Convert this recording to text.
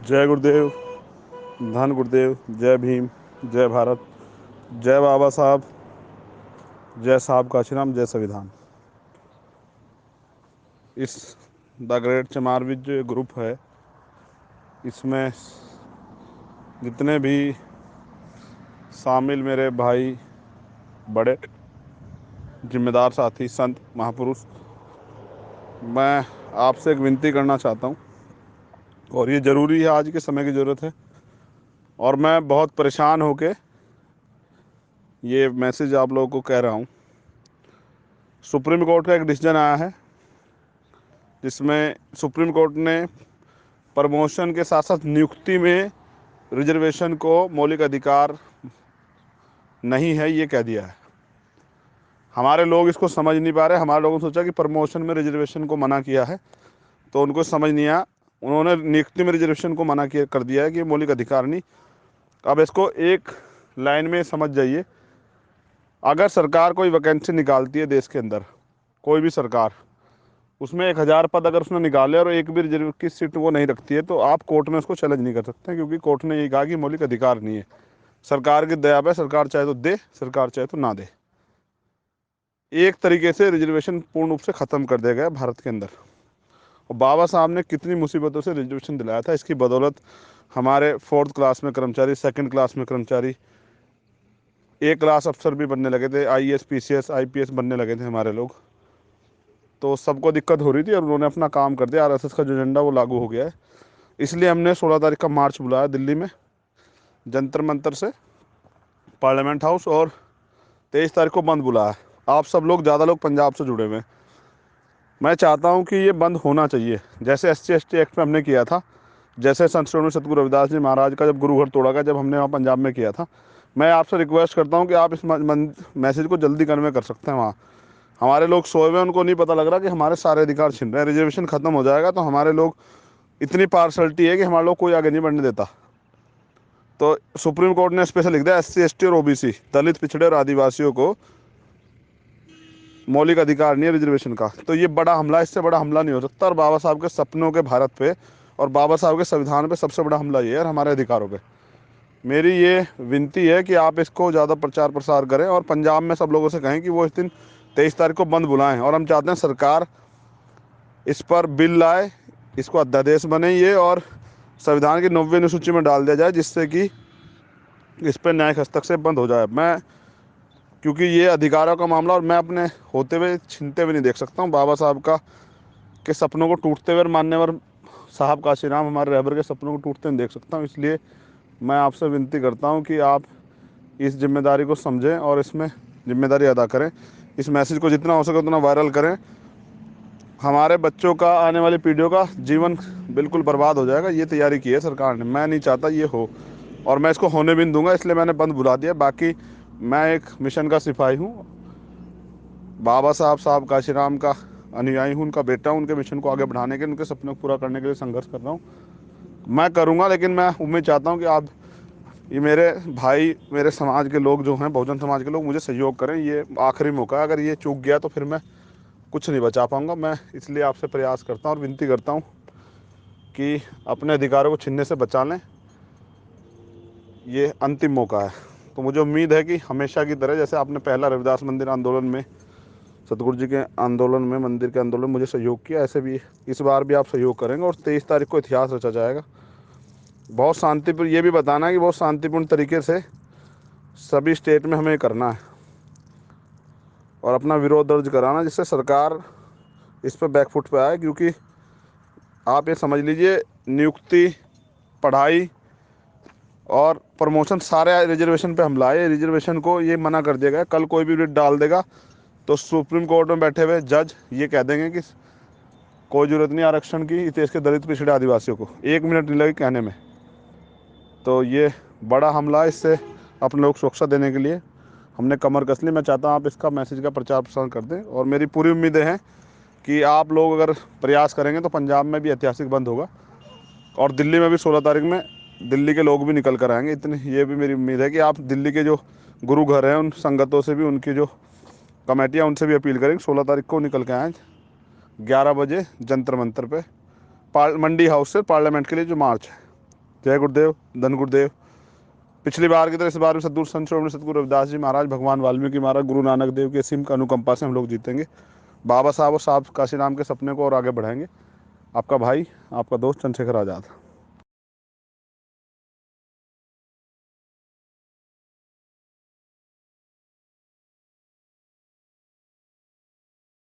जय गुरुदेव, धन गुरुदेव, जय भीम, जय भारत, जय बाबा साहब, जय साहब काशीराम, जय संविधान। इस द ग्रेट चमारविद जो ग्रुप है, इसमें जितने भी शामिल मेरे भाई, बड़े जिम्मेदार साथी, संत महापुरुष, मैं आपसे एक विनती करना चाहता हूँ और ये ज़रूरी है, आज के समय की ज़रूरत है। और मैं बहुत परेशान होके ये मैसेज आप लोगों को कह रहा हूँ। सुप्रीम कोर्ट का एक डिसीजन आया है जिसमें सुप्रीम कोर्ट ने प्रमोशन के साथ साथ नियुक्ति में रिजर्वेशन को मौलिक अधिकार नहीं है, ये कह दिया है। हमारे लोग इसको समझ नहीं पा रहे। हमारे लोगों ने सोचा कि प्रमोशन में रिजर्वेशन को मना किया है, तो उनको समझ नहीं आया। उन्होंने नियुक्ति में रिजर्वेशन को मना किया कर दिया है कि मौलिक अधिकार नहीं। अब इसको एक लाइन में समझ जाइए। अगर सरकार कोई वैकेंसी निकालती है देश के अंदर, कोई भी सरकार, उसमें 1000 पद अगर उसने निकाले और एक भी रिजर्व की सीट वो नहीं रखती है, तो आप कोर्ट में उसको चैलेंज नहीं कर सकते, क्योंकि कोर्ट ने ये कहा कि मौलिक अधिकार नहीं है। सरकार की दया पे, सरकार चाहे तो दे, सरकार चाहे तो ना दे। एक तरीके से रिजर्वेशन पूर्ण रूप से ख़त्म कर दिया गया भारत के अंदर। और बाबा साहब ने कितनी मुसीबतों से रिजर्वेशन दिलाया था, इसकी बदौलत हमारे 4th क्लास में कर्मचारी, 2nd क्लास में कर्मचारी, A क्लास अफसर भी बनने लगे थे, IAS PCS IPS बनने लगे थे हमारे लोग। तो सबको दिक्कत हो रही थी और उन्होंने अपना काम कर दिया। RSS का जो एजेंडा वो लागू हो गया है। इसलिए हमने 16 तारीख का मार्च बुलाया दिल्ली में, जंतर मंतर से पार्लियामेंट हाउस, और 23 तारीख को बंद बुलाया। आप सब लोग, ज़्यादा लोग पंजाब से जुड़े हुए हैं। मैं चाहता हूं कि ये बंद होना चाहिए, जैसे SC ST एक्ट में हमने किया था, जैसे संत श्रोमणी सतगुरु रविदास जी महाराज का जब गुरु घर तोड़ा गया, जब हमने वहाँ पंजाब में किया था। मैं आपसे रिक्वेस्ट करता हूं कि आप इस मैसेज को जल्दी कन्वे कर सकते हैं। वहाँ हमारे लोग सोए हुए, उनको नहीं पता लग रहा कि हमारे सारे अधिकार छिन रहे हैं। रिजर्वेशन खत्म हो जाएगा तो हमारे लोग, इतनी पार्शलिटी है कि हमारे लोग कोई आगे नहीं बढ़ने देता। तो सुप्रीम कोर्ट ने स्पेशल लिख दिया, SC ST और OBC, दलित, पिछड़े और आदिवासियों को मौलिक अधिकार नहीं है रिजर्वेशन का। तो ये बड़ा हमला, इससे बड़ा हमला नहीं हो सकता। और बाबा साहब के सपनों के भारत पे और बाबा साहब के संविधान पे सबसे बड़ा हमला ये है, और हमारे अधिकारों पे। मेरी ये विनती है कि आप इसको ज़्यादा प्रचार प्रसार करें और पंजाब में सब लोगों से कहें कि वो इस दिन 23 तारीख को बंद बुलाएं। और हम चाहते हैं सरकार इस पर बिल लाए, इसको अध्यादेश बने ये, और संविधान की 90वीं अनुसूची में डाल दिया जाए, जिससे कि इस पर न्यायिक हस्तक्षेप बंद हो जाए। मैं, क्योंकि ये अधिकारों का मामला, और मैं अपने होते हुए छीनते हुए नहीं देख सकता हूँ। बाबा साहब का के सपनों को टूटते हुए, मान्यवर साहब काशीराम हमारे रहबर के सपनों को टूटते हुए देख सकता हूँ। इसलिए मैं आपसे विनती करता हूँ कि आप इस जिम्मेदारी को समझें और इसमें जिम्मेदारी अदा करें। इस मैसेज को जितना हो सके उतना वायरल करें। हमारे बच्चों का, आने वाली पीढ़ियों का जीवन बिल्कुल बर्बाद हो जाएगा। ये तैयारी की है सरकार ने, मैं नहीं चाहता ये हो, और मैं इसको होने भी नहीं दूंगा। इसलिए मैंने बंद बुला दिया। बाकी मैं एक मिशन का सिपाही हूँ, बाबा साहब काशीराम का अनुयायी हूँ, उनका बेटा हूँ। उनके मिशन को आगे बढ़ाने के, उनके सपनों को पूरा करने के लिए संघर्ष कर रहा हूँ। मैं करूँगा, लेकिन मैं उम्मीद चाहता हूँ कि आप, ये मेरे भाई, मेरे समाज के लोग जो हैं, बहुजन समाज के लोग, मुझे सहयोग करें। ये आखिरी मौका है, अगर ये चूक गया तो फिर मैं कुछ नहीं बचा पाऊँगा। मैं इसलिए आपसे प्रयास करता हूँ और विनती करता हूँ कि अपने अधिकारों को छीनने से बचा लें। ये अंतिम मौका है। तो मुझे उम्मीद है कि हमेशा की तरह, जैसे आपने पहला रविदास मंदिर आंदोलन में, सतगुरु जी के आंदोलन में, मंदिर के आंदोलन में मुझे सहयोग किया, ऐसे भी इस बार भी आप सहयोग करेंगे और 23 तारीख को इतिहास रचा जाएगा। बहुत शांतिपूर्ण, ये भी बताना है कि बहुत शांतिपूर्ण तरीके से सभी स्टेट में हमें करना है और अपना विरोध दर्ज कराना, जिससे सरकार इस पर बैकफुट पे आए। क्योंकि आप ये समझ लीजिए, नियुक्ति, पढ़ाई और प्रमोशन, सारे रिजर्वेशन पे हमला है। रिजर्वेशन को ये मना कर दिया गया। कल कोई भी रिट डाल देगा तो सुप्रीम कोर्ट में बैठे हुए जज ये कह देंगे कि कोई ज़रूरत नहीं आरक्षण की इस देश के दलित, पिछड़े, आदिवासियों को। 1 मिनट नहीं लगे कहने में। तो ये बड़ा हमला है। इससे अपने लोग सुरक्षा देने के लिए हमने कमर कस ली। मैं चाहता हूँ आप इसका मैसेज का प्रचार प्रसार कर दें, और मेरी पूरी उम्मीदें हैं कि आप लोग अगर प्रयास करेंगे तो पंजाब में भी ऐतिहासिक बंद होगा, और दिल्ली में भी 16 तारीख में दिल्ली के लोग भी निकल कर आएंगे। इतनी ये भी मेरी उम्मीद है कि आप दिल्ली के जो गुरु घर हैं, उन संगतों से भी, उनकी जो कमेटियाँ, उनसे भी अपील करेंगे 16 तारीख को निकल के आएँ 11 बजे जंतर मंतर पे, मंडी हाउस से पार्लियामेंट के लिए जो मार्च है। जय गुरुदेव, धन गुरुदेव। पिछली बार की तरह इस बार भी सद्गुरु संत श्रोमणी सतगुरु रविदास जी महाराज, भगवान वाल्मीकि महाराज, गुरु नानक देव की असीम अनुकंपा से हम लोग जीतेंगे। बाबा साहब और साहब काशी नाम के सपने को और आगे बढ़ाएंगे। आपका भाई, आपका दोस्त चंद्रशेखर आज़ाद।